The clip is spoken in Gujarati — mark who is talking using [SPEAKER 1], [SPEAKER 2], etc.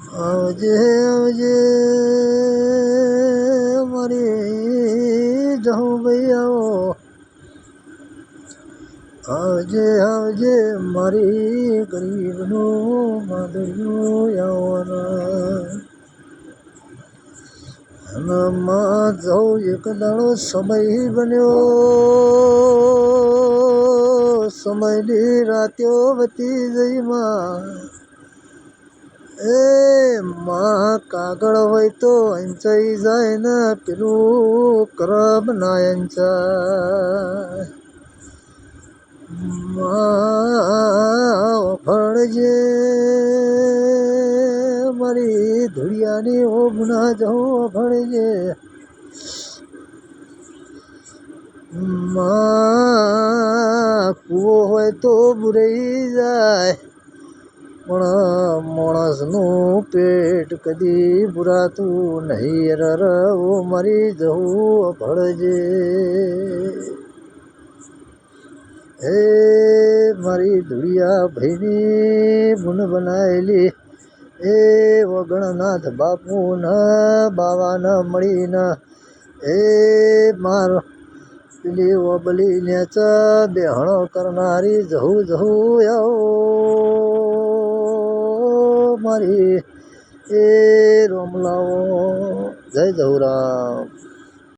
[SPEAKER 1] આવજે આવજે મારી જહું ભાઈ આવો આવજે આવજે મારી ગરીબનું માદરિયું આવવાના માં જાઉં એક દાડો સમય બન્યો સમયની રાત્યો વતી જઈ માં એ માં કાગળ હોય તો અંચાઈ જાય ને પેલું કરબ ના અંચાય માં ફળજે મારી ધુળિયાની ઓગણા જવું ફળજે માં કૂવો હોય તો બુરાઈ જાય પણ માણસનું પેટ કદી બુરાતું નહીં ઓ મારી જવું ભળજે હે મારી ધુળિયા ભાઈની બુન બનાવેલી એ વગણનાથ બાપુ ન બાવા ન મળીને એ મારો પેલી ઓબલી ને બેહણો કરનારી જહું જહું આવો મારી એ રોમલાઓ જય જહુરામ.